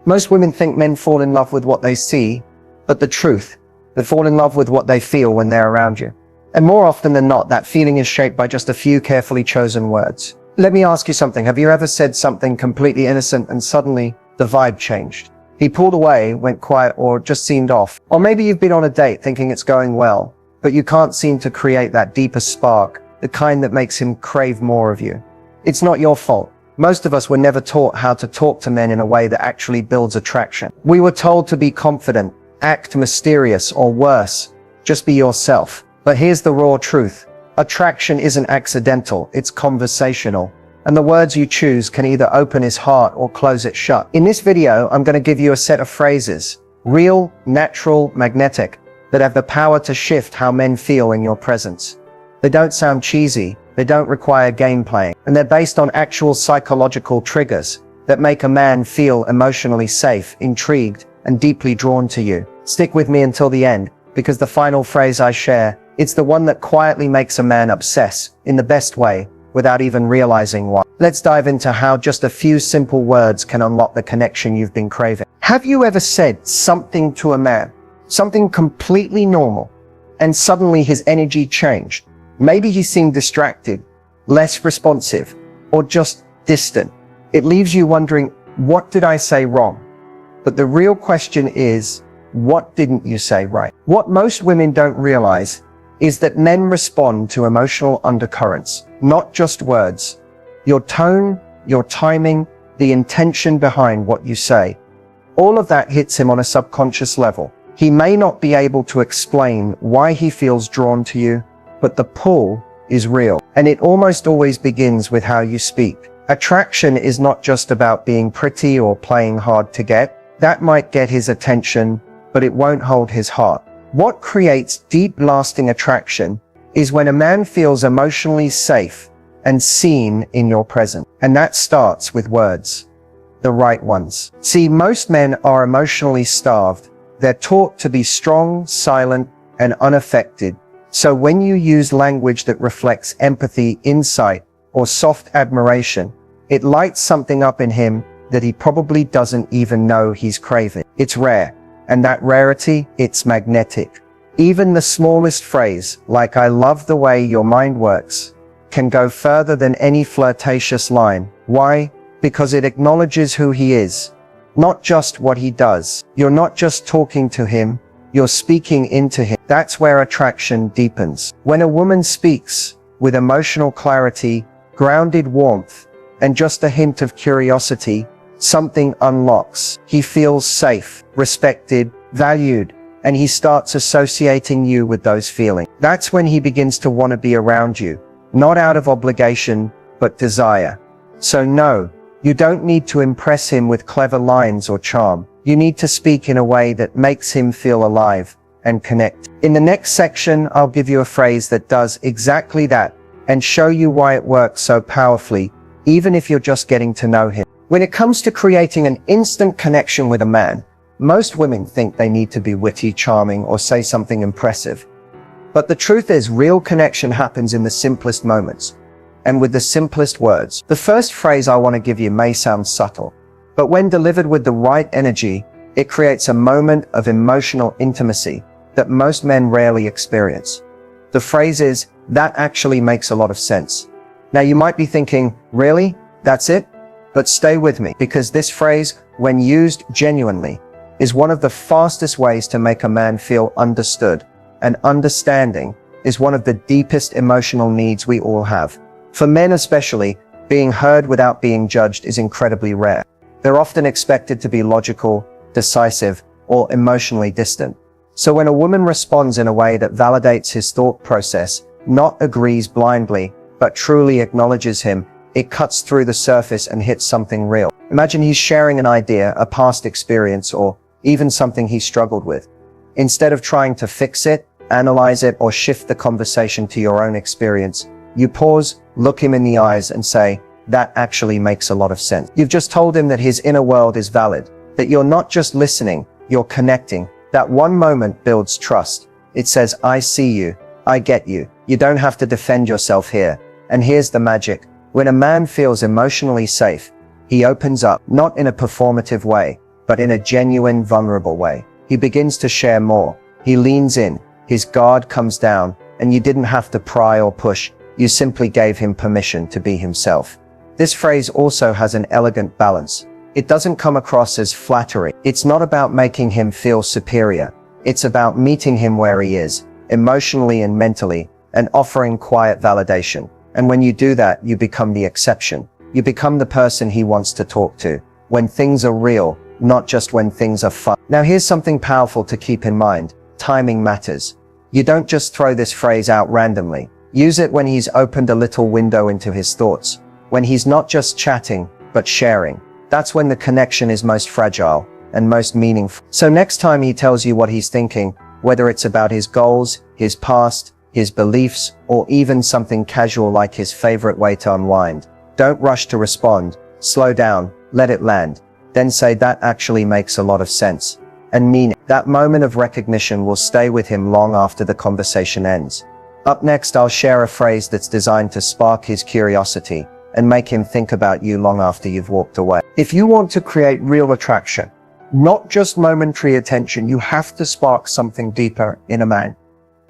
Most women think men fall in love with what they see, but the truth, they fall in love with what they feel when they're around you. And more often than not, that feeling is shaped by just a few carefully chosen words. Let me ask you something. Have you ever said something completely innocent and suddenly the vibe changed? He pulled away, went quiet, or just seemed off. Or maybe you've been on a date thinking it's going well, but you can't seem to create that deeper spark, the kind that makes him crave more of you. It's not your fault. Most of us were never taught how to talk to men in a way that actually builds attraction. We were told to be confident, act mysterious, or worse, just be yourself. But here's the raw truth. Attraction isn't accidental, it's conversational. And the words you choose can either open his heart or close it shut. In this video, I'm going to give you a set of phrases, real, natural, magnetic, that have the power to shift how men feel in your presence. They don't sound cheesy, they don't require game playing, and they're based on actual psychological triggers that make a man feel emotionally safe, intrigued, and deeply drawn to you. Stick with me until the end, because the final phrase I share, it's the one that quietly makes a man obsess, in the best way, without even realizing why. Let's dive into how just a few simple words can unlock the connection you've been craving. Have you ever said something to a man, something completely normal, and suddenly his energy changed? Maybe he seemed distracted, less responsive, or just distant. It leaves you wondering, what did I say wrong? But the real question is, what didn't you say right? What most women don't realize is that men respond to emotional undercurrents, not just words. Your tone, your timing, the intention behind what you say. All of that hits him on a subconscious level. He may not be able to explain why he feels drawn to you, but the pull is real. And it almost always begins with how you speak. Attraction is not just about being pretty or playing hard to get. That might get his attention, but it won't hold his heart. What creates deep, lasting attraction is when a man feels emotionally safe and seen in your presence. And that starts with words, the right ones. See, most men are emotionally starved. They're taught to be strong, silent, and unaffected. So when you use language that reflects empathy, insight, or soft admiration, it lights something up in him that he probably doesn't even know he's craving. It's rare. And that rarity, it's magnetic. Even the smallest phrase, like "I love the way your mind works," can go further than any flirtatious line. Why? Because it acknowledges who he is, not just what he does. You're not just talking to him, you're speaking into him. That's where attraction deepens. When a woman speaks with emotional clarity, grounded warmth, and just a hint of curiosity, something unlocks. He feels safe, respected, valued, and he starts associating you with those feelings. That's when he begins to want to be around you, not out of obligation, but desire. So no, you don't need to impress him with clever lines or charm. You need to speak in a way that makes him feel alive and connect. In the next section, I'll give you a phrase that does exactly that and show you why it works so powerfully, even if you're just getting to know him. When it comes to creating an instant connection with a man, most women think they need to be witty, charming, or say something impressive. But the truth is, real connection happens in the simplest moments, and with the simplest words. The first phrase I want to give you may sound subtle, but when delivered with the right energy, it creates a moment of emotional intimacy that most men rarely experience. The phrase is, "That actually makes a lot of sense." Now you might be thinking, really? That's it? But stay with me, because this phrase, when used genuinely, is one of the fastest ways to make a man feel understood. And understanding is one of the deepest emotional needs we all have. For men especially, being heard without being judged is incredibly rare. They're often expected to be logical, decisive, or emotionally distant. So when a woman responds in a way that validates his thought process, not agrees blindly, but truly acknowledges him, it cuts through the surface and hits something real. Imagine he's sharing an idea, a past experience, or even something he struggled with. Instead of trying to fix it, analyze it, or shift the conversation to your own experience, you pause, look him in the eyes, and say, "That actually makes a lot of sense." You've just told him that his inner world is valid, that you're not just listening, you're connecting. That one moment builds trust. It says, "I see you, I get you. You don't have to defend yourself here." And here's the magic. When a man feels emotionally safe, he opens up, not in a performative way, but in a genuine, vulnerable way. He begins to share more. He leans in, his guard comes down, and you didn't have to pry or push, you simply gave him permission to be himself. This phrase also has an elegant balance. It doesn't come across as flattery. It's not about making him feel superior. It's about meeting him where he is, emotionally and mentally, and offering quiet validation. And when you do that, you become the exception. You become the person he wants to talk to, when things are real, not just when things are fun. Now here's something powerful to keep in mind. Timing matters. You don't just throw this phrase out randomly. Use it when he's opened a little window into his thoughts, when he's not just chatting, but sharing. That's when the connection is most fragile and most meaningful. So next time he tells you what he's thinking, whether it's about his goals, his past, his beliefs, or even something casual like his favorite way to unwind, don't rush to respond. Slow down, let it land. Then say, that actually makes a lot of sense, and mean it. That moment of recognition will stay with him long after the conversation ends. Up next, I'll share a phrase that's designed to spark his curiosity and make him think about you long after you've walked away. If you want to create real attraction, not just momentary attention, you have to spark something deeper in a man.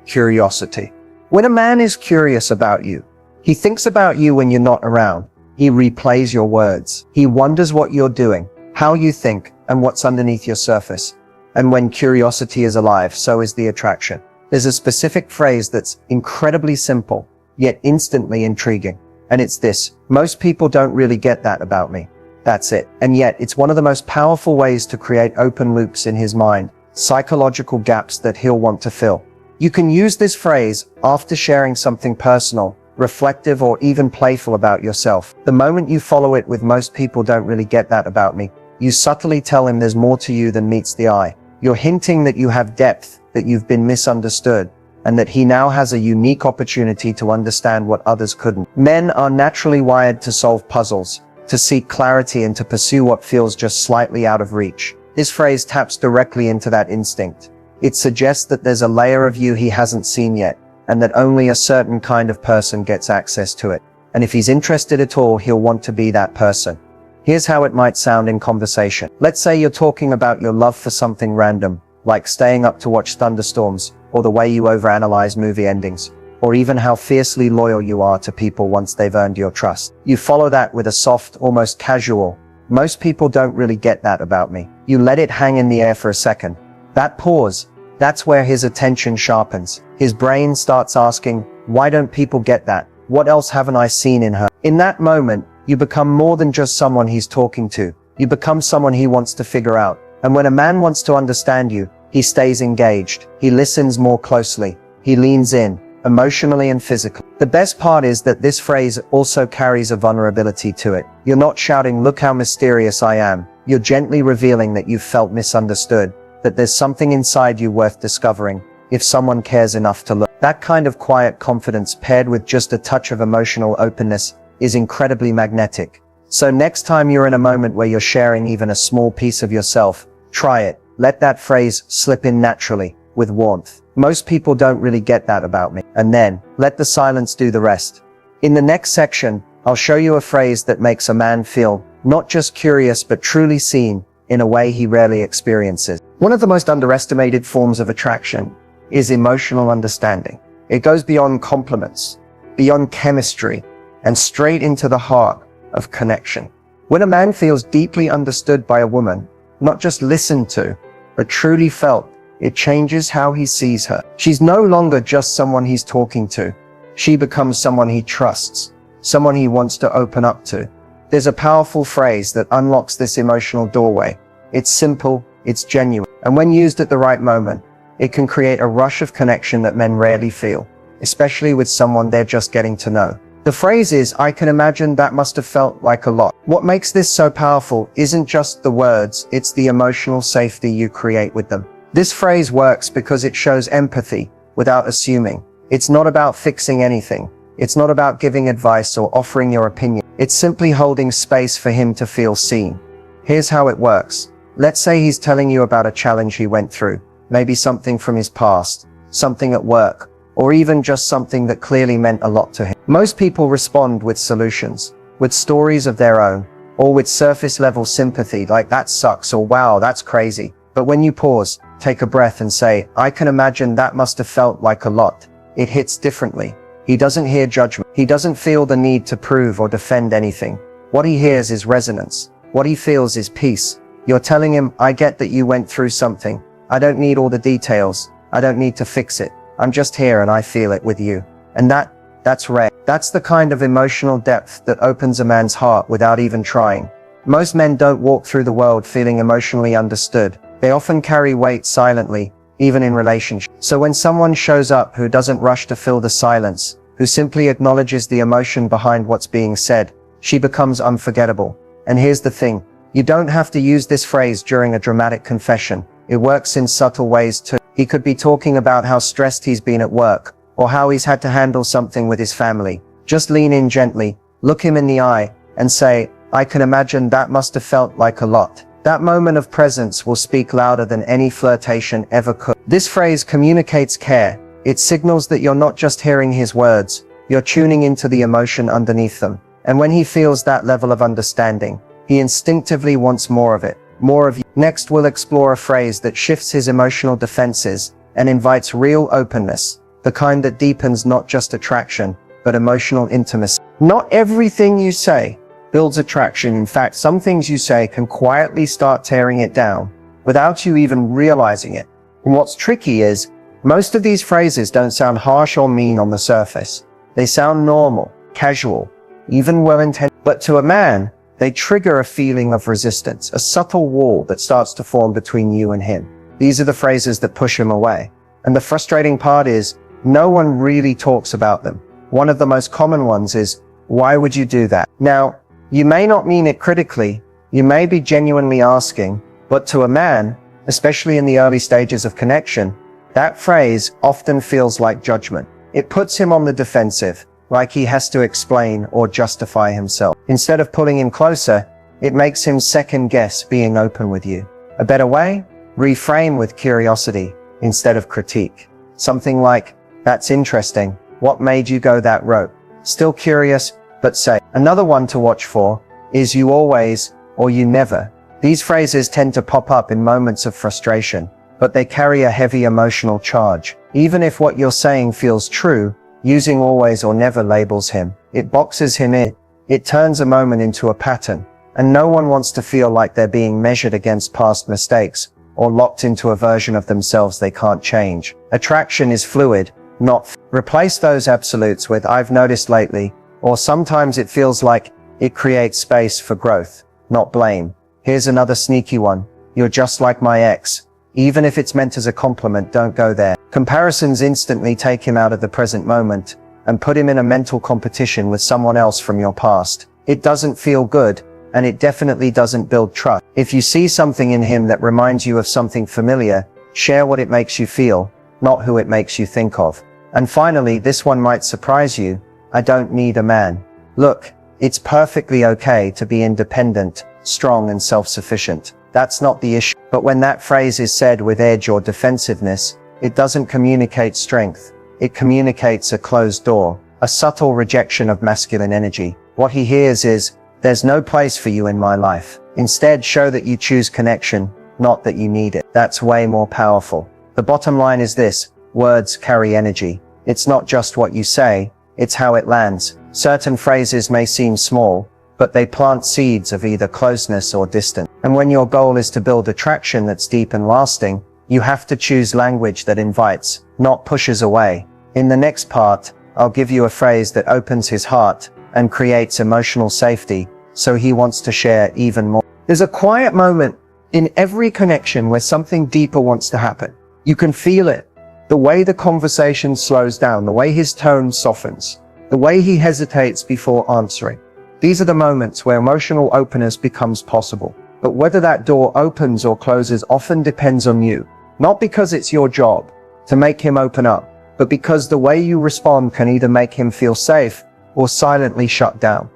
Curiosity. When a man is curious about you, he thinks about you when you're not around. He replays your words. He wonders what you're doing, how you think, and what's underneath your surface. And when curiosity is alive, so is the attraction. There's a specific phrase that's incredibly simple, yet instantly intriguing. And it's this: most people don't really get that about me. That's it. And yet, it's one of the most powerful ways to create open loops in his mind, psychological gaps that he'll want to fill. You can use this phrase after sharing something personal, reflective, or even playful about yourself. The moment you follow it with "most people don't really get that about me," you subtly tell him there's more to you than meets the eye. You're hinting that you have depth, that you've been misunderstood, and that he now has a unique opportunity to understand what others couldn't. Men are naturally wired to solve puzzles, to seek clarity, and to pursue what feels just slightly out of reach. This phrase taps directly into that instinct. It suggests that there's a layer of you he hasn't seen yet, and that only a certain kind of person gets access to it. And if he's interested at all, he'll want to be that person. Here's how it might sound in conversation. Let's say you're talking about your love for something random, like staying up to watch thunderstorms, or the way you overanalyze movie endings, or even how fiercely loyal you are to people once they've earned your trust. You follow that with a soft, almost casual, "most people don't really get that about me." You let it hang in the air for a second. That pause, that's where his attention sharpens. His brain starts asking, why don't people get that? What else haven't I seen in her? In that moment, you become more than just someone he's talking to. You become someone he wants to figure out. And when a man wants to understand you, he stays engaged. He listens more closely. He leans in, emotionally and physically. The best part is that this phrase also carries a vulnerability to it. You're not shouting, "Look how mysterious I am." You're gently revealing that you've felt misunderstood, that there's something inside you worth discovering, if someone cares enough to look. That kind of quiet confidence, paired with just a touch of emotional openness, is incredibly magnetic. So next time you're in a moment where you're sharing even a small piece of yourself, try it. Let that phrase slip in naturally, with warmth. "Most people don't really get that about me." And then, let the silence do the rest. In the next section, I'll show you a phrase that makes a man feel not just curious but truly seen, in a way he rarely experiences. One of the most underestimated forms of attraction is emotional understanding. It goes beyond compliments, beyond chemistry, and straight into the heart of connection. When a man feels deeply understood by a woman, not just listened to, but truly felt, it changes how he sees her. She's no longer just someone he's talking to. She becomes someone he trusts, someone he wants to open up to. There's a powerful phrase that unlocks this emotional doorway. It's simple, it's genuine, and when used at the right moment, it can create a rush of connection that men rarely feel, especially with someone they're just getting to know. The phrase is, "I can imagine that must have felt like a lot." What makes this so powerful isn't just the words, it's the emotional safety you create with them. This phrase works because it shows empathy without assuming. It's not about fixing anything. It's not about giving advice or offering your opinion. It's simply holding space for him to feel seen. Here's how it works. Let's say he's telling you about a challenge he went through, maybe something from his past, something at work, or even just something that clearly meant a lot to him. Most people respond with solutions, with stories of their own, or with surface level sympathy like that sucks or wow, that's crazy. But when you pause, take a breath and say, I can imagine that must have felt like a lot, it hits differently. He doesn't hear judgment. He doesn't feel the need to prove or defend anything. What he hears is resonance. What he feels is peace. You're telling him, I get that you went through something. I don't need all the details. I don't need to fix it. I'm just here and I feel it with you. And that's rare. That's the kind of emotional depth that opens a man's heart without even trying. Most men don't walk through the world feeling emotionally understood. They often carry weight silently, even in relationships. So when someone shows up who doesn't rush to fill the silence, who simply acknowledges the emotion behind what's being said, she becomes unforgettable. And here's the thing, you don't have to use this phrase during a dramatic confession. It works in subtle ways too. He could be talking about how stressed he's been at work, or how he's had to handle something with his family. Just lean in gently, look him in the eye, and say, I can imagine that must have felt like a lot. That moment of presence will speak louder than any flirtation ever could. This phrase communicates care. It signals that you're not just hearing his words, you're tuning into the emotion underneath them. And when he feels that level of understanding, he instinctively wants more of it, more of you. Next, we'll explore a phrase that shifts his emotional defenses and invites real openness, the kind that deepens not just attraction, but emotional intimacy. Not everything you say builds attraction. In fact, some things you say can quietly start tearing it down without you even realizing it. And what's tricky is, most of these phrases don't sound harsh or mean on the surface. They sound normal, casual, even well-intended. But to a man, they trigger a feeling of resistance, a subtle wall that starts to form between you and him. These are the phrases that push him away. And the frustrating part is, no one really talks about them. One of the most common ones is, why would you do that? Now, you may not mean it critically, you may be genuinely asking, but to a man, especially in the early stages of connection, that phrase often feels like judgment. It puts him on the defensive, like he has to explain or justify himself. Instead of pulling him closer, it makes him second guess being open with you. A better way? Reframe with curiosity instead of critique. Something like, that's interesting. What made you go that route? Still curious, but say. Another one to watch for is you always or you never. These phrases tend to pop up in moments of frustration, but they carry a heavy emotional charge. Even if what you're saying feels true, using always or never labels him. It boxes him in. It turns a moment into a pattern, and no one wants to feel like they're being measured against past mistakes or locked into a version of themselves they can't change. Attraction is fluid, not replace those absolutes with I've noticed lately, or sometimes it feels like. It creates space for growth, not blame. Here's another sneaky one. You're just like my ex. Even if it's meant as a compliment, don't go there. Comparisons instantly take him out of the present moment and put him in a mental competition with someone else from your past. It doesn't feel good, and it definitely doesn't build trust. If you see something in him that reminds you of something familiar, share what it makes you feel, not who it makes you think of. And finally, this one might surprise you. I don't need a man. Look, it's perfectly okay to be independent, strong, and self-sufficient. That's not the issue. But when that phrase is said with edge or defensiveness, it doesn't communicate strength. It communicates a closed door, a subtle rejection of masculine energy. What he hears is, there's no place for you in my life. Instead, show that you choose connection, not that you need it. That's way more powerful. The bottom line is this: words carry energy. It's not just what you say, it's how it lands. Certain phrases may seem small, but they plant seeds of either closeness or distance. And when your goal is to build attraction that's deep and lasting, you have to choose language that invites, not pushes away. In the next part, I'll give you a phrase that opens his heart and creates emotional safety, so he wants to share even more. There's a quiet moment in every connection where something deeper wants to happen. You can feel it. The way the conversation slows down, the way his tone softens, the way he hesitates before answering. These are the moments where emotional openness becomes possible. But whether that door opens or closes often depends on you. Not because it's your job to make him open up, but because the way you respond can either make him feel safe or silently shut down.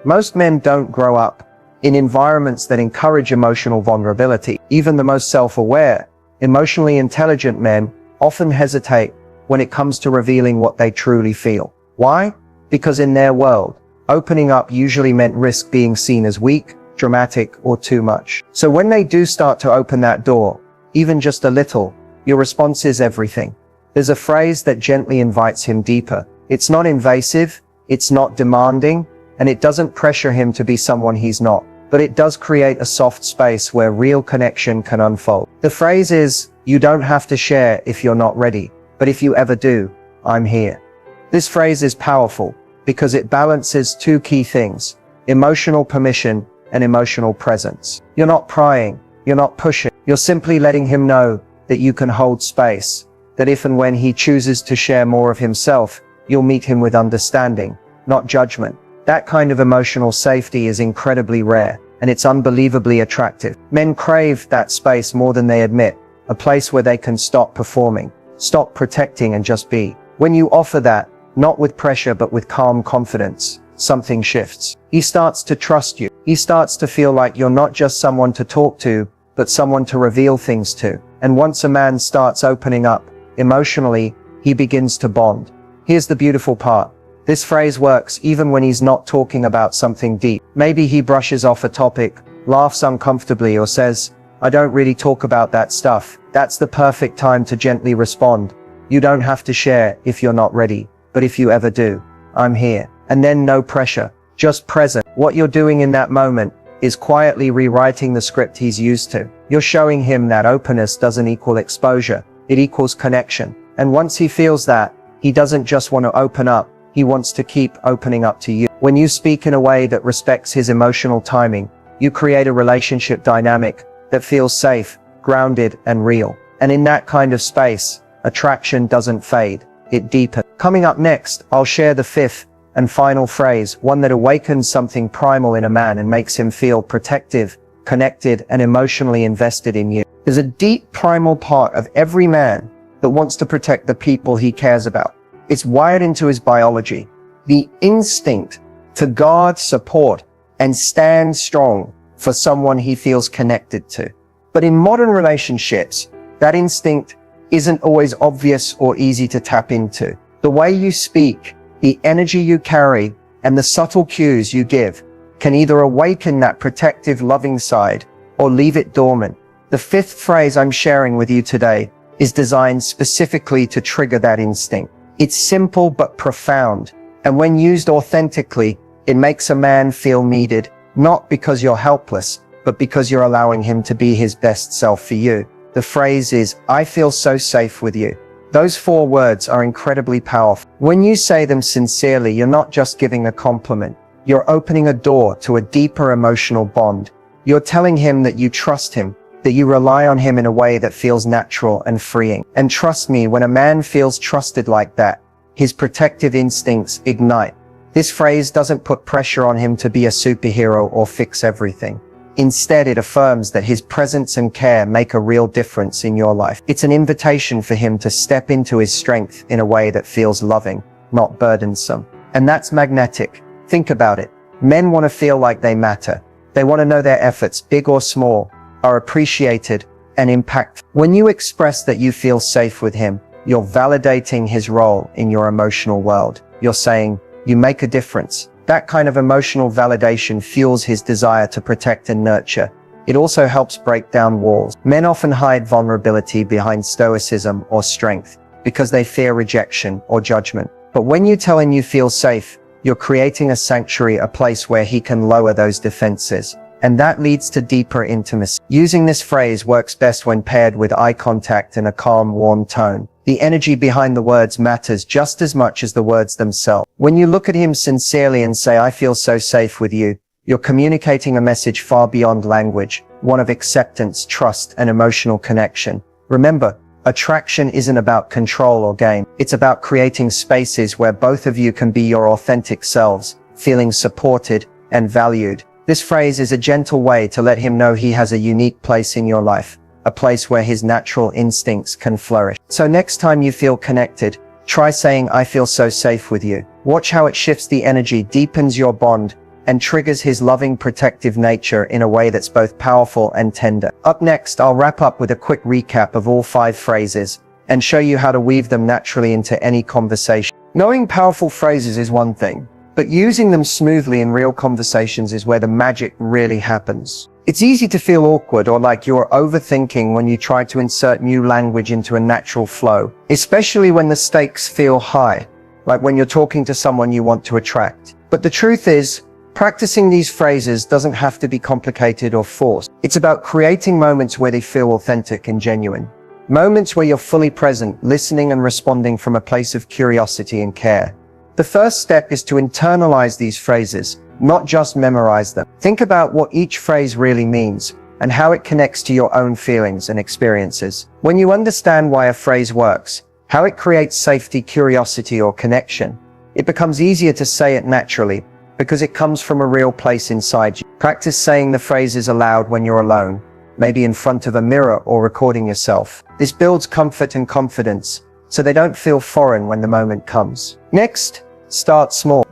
Most men don't grow up in environments that encourage emotional vulnerability. Even the most self-aware, emotionally intelligent men often hesitate when it comes to revealing what they truly feel. Why? Because in their world, opening up usually meant risk being seen as weak, dramatic, or too much. So when they do start to open that door, even just a little, your response is everything. There's a phrase that gently invites him deeper. It's not invasive, it's not demanding, and it doesn't pressure him to be someone he's not. But it does create a soft space where real connection can unfold. The phrase is, you don't have to share if you're not ready, but if you ever do, I'm here. This phrase is powerful because it balances two key things: emotional permission and emotional presence. You're not prying, you're not pushing, you're simply letting him know that you can hold space, that if and when he chooses to share more of himself, you'll meet him with understanding, not judgment. That kind of emotional safety is incredibly rare, and it's unbelievably attractive. Men crave that space more than they admit, a place where they can stop performing, stop protecting, and just be. When you offer that, not with pressure but with calm confidence, something shifts. He starts to trust you. He starts to feel like you're not just someone to talk to, but someone to reveal things to. And once a man starts opening up, emotionally, he begins to bond. Here's the beautiful part. This phrase works even when he's not talking about something deep. Maybe he brushes off a topic, laughs uncomfortably, or says, I don't really talk about that stuff. That's the perfect time to gently respond. You don't have to share if you're not ready, but if you ever do, I'm here. And then no pressure, just present. What you're doing in that moment is quietly rewriting the script he's used to. You're showing him that openness doesn't equal exposure, it equals connection. And once he feels that, he doesn't just want to open up, he wants to keep opening up to you. When you speak in a way that respects his emotional timing, you create a relationship dynamic that feels safe, grounded, and real. And in that kind of space, attraction doesn't fade, it deepens. Coming up next, I'll share the fifth and final phrase, one that awakens something primal in a man and makes him feel protective, connected, and emotionally invested in you. There's a deep primal part of every man that wants to protect the people he cares about. It's wired into his biology. The instinct to guard, support, and stand strong for someone he feels connected to. But in modern relationships, that instinct isn't always obvious or easy to tap into. The way you speak, the energy you carry, and the subtle cues you give can either awaken that protective, loving side or leave it dormant. The fifth phrase I'm sharing with you today is designed specifically to trigger that instinct. It's simple but profound, and when used authentically, it makes a man feel needed, not because you're helpless, but because you're allowing him to be his best self for you. The phrase is, I feel so safe with you. Those 4 words are incredibly powerful. When you say them sincerely, you're not just giving a compliment. You're opening a door to a deeper emotional bond. You're telling him that you trust him, that you rely on him in a way that feels natural and freeing. And trust me, when a man feels trusted like that, his protective instincts ignite. This phrase doesn't put pressure on him to be a superhero or fix everything. Instead, it affirms that his presence and care make a real difference in your life. It's an invitation for him to step into his strength in a way that feels loving, not burdensome. And that's magnetic. Think about it. Men want to feel like they matter. They want to know their efforts, big or small, are appreciated and impactful. When you express that you feel safe with him, you're validating his role in your emotional world. You're saying, you make a difference. That kind of emotional validation fuels his desire to protect and nurture. It also helps break down walls. Men often hide vulnerability behind stoicism or strength because they fear rejection or judgment. But when you tell him you feel safe, you're creating a sanctuary, a place where he can lower those defenses. And that leads to deeper intimacy. Using this phrase works best when paired with eye contact and a calm, warm tone. The energy behind the words matters just as much as the words themselves. When you look at him sincerely and say, I feel so safe with you, you're communicating a message far beyond language, one of acceptance, trust, and emotional connection. Remember, attraction isn't about control or game. It's about creating spaces where both of you can be your authentic selves, feeling supported and valued. This phrase is a gentle way to let him know he has a unique place in your life, a place where his natural instincts can flourish. So next time you feel connected, try saying, I feel so safe with you. Watch how it shifts the energy, deepens your bond, and triggers his loving, protective nature in a way that's both powerful and tender. Up next, I'll wrap up with a quick recap of all 5 phrases and show you how to weave them naturally into any conversation. Knowing powerful phrases is one thing, but using them smoothly in real conversations is where the magic really happens. It's easy to feel awkward or like you're overthinking when you try to insert new language into a natural flow, especially when the stakes feel high, like when you're talking to someone you want to attract. But the truth is, practicing these phrases doesn't have to be complicated or forced. It's about creating moments where they feel authentic and genuine. Moments where you're fully present, listening and responding from a place of curiosity and care. The first step is to internalize these phrases, not just memorize them. Think about what each phrase really means and how it connects to your own feelings and experiences. When you understand why a phrase works, how it creates safety, curiosity, or connection, it becomes easier to say it naturally because it comes from a real place inside you. Practice saying the phrases aloud when you're alone, maybe in front of a mirror or recording yourself. This builds comfort and confidence so they don't feel foreign when the moment comes. Next, start small.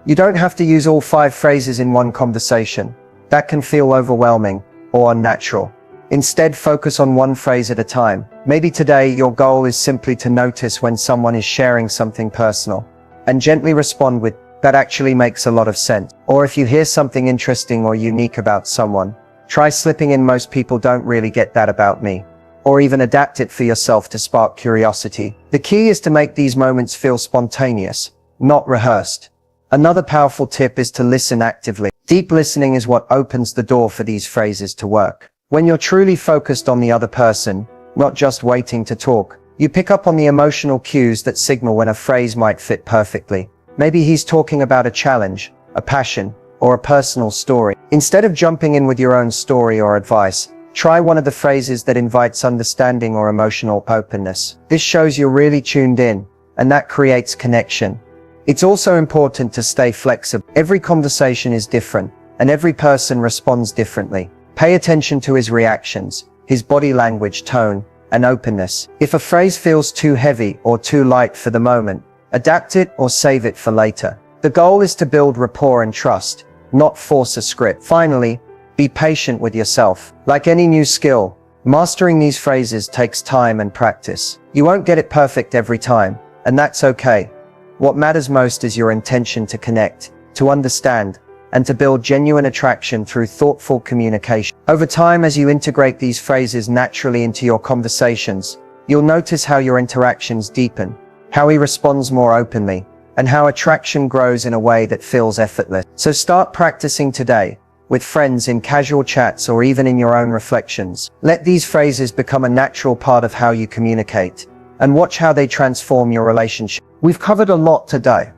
You don't have to use all 5 phrases in one conversation. That can feel overwhelming or unnatural. Instead, focus on one phrase at a time. Maybe today your goal is simply to notice when someone is sharing something personal and gently respond with, "That actually makes a lot of sense." Or if you hear something interesting or unique about someone, try slipping in, "Most people don't really get that about me." Or even adapt it for yourself to spark curiosity. The key is to make these moments feel spontaneous, not rehearsed. Another powerful tip is to listen actively. Deep listening is what opens the door for these phrases to work. When you're truly focused on the other person, not just waiting to talk, you pick up on the emotional cues that signal when a phrase might fit perfectly. Maybe he's talking about a challenge, a passion, or a personal story. Instead of jumping in with your own story or advice, try one of the phrases that invites understanding or emotional openness. This shows you're really tuned in, and that creates connection. It's also important to stay flexible. Every conversation is different, and every person responds differently. Pay attention to his reactions, his body language, tone, and openness. If a phrase feels too heavy or too light for the moment, adapt it or save it for later. The goal is to build rapport and trust, not force a script. Finally, be patient with yourself. Like any new skill, mastering these phrases takes time and practice. You won't get it perfect every time, and that's okay. What matters most is your intention to connect, to understand, and to build genuine attraction through thoughtful communication. Over time, as you integrate these phrases naturally into your conversations, you'll notice how your interactions deepen, how he responds more openly, and how attraction grows in a way that feels effortless. So start practicing today, with friends, in casual chats, or even in your own reflections. Let these phrases become a natural part of how you communicate, and watch how they transform your relationship. We've covered a lot today.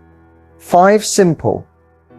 5 simple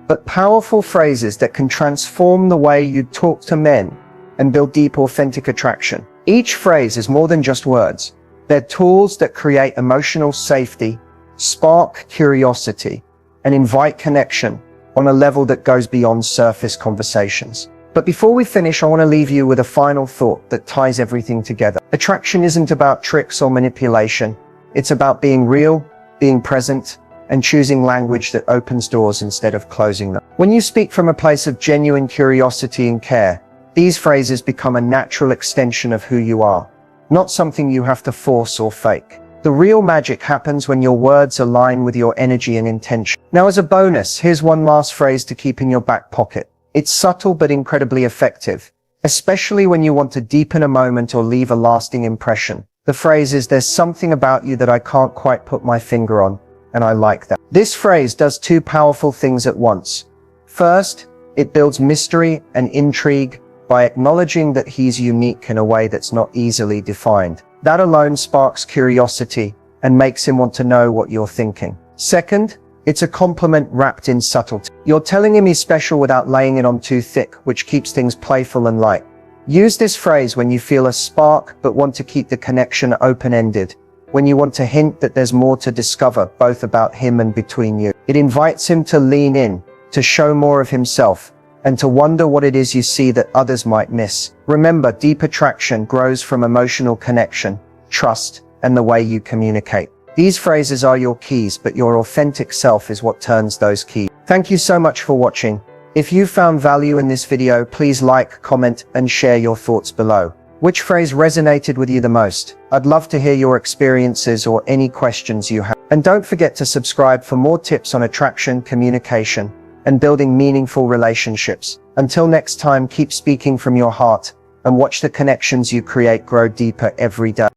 but powerful phrases that can transform the way you talk to men and build deep, authentic attraction. Each phrase is more than just words. They're tools that create emotional safety, spark curiosity, and invite connection on a level that goes beyond surface conversations. But before we finish, I want to leave you with a final thought that ties everything together. Attraction isn't about tricks or manipulation. It's about being real, being present, and choosing language that opens doors instead of closing them. When you speak from a place of genuine curiosity and care, these phrases become a natural extension of who you are, not something you have to force or fake. The real magic happens when your words align with your energy and intention. Now, as a bonus, here's one last phrase to keep in your back pocket. It's subtle but incredibly effective, especially when you want to deepen a moment or leave a lasting impression. The phrase is, "There's something about you that I can't quite put my finger on, and I like that." This phrase does 2 powerful things at once. First, it builds mystery and intrigue by acknowledging that he's unique in a way that's not easily defined. That alone sparks curiosity and makes him want to know what you're thinking. Second, it's a compliment wrapped in subtlety. You're telling him he's special without laying it on too thick, which keeps things playful and light. Use this phrase when you feel a spark but want to keep the connection open-ended, when you want to hint that there's more to discover, both about him and between you. It invites him to lean in, to show more of himself, and to wonder what it is you see that others might miss. Remember, deep attraction grows from emotional connection, trust, and the way you communicate. These phrases are your keys, but your authentic self is what turns those keys. Thank you so much for watching. If you found value in this video, please like, comment, and share your thoughts below. Which phrase resonated with you the most? I'd love to hear your experiences or any questions you have. And don't forget to subscribe for more tips on attraction, communication, and building meaningful relationships. Until next time, keep speaking from your heart and watch the connections you create grow deeper every day.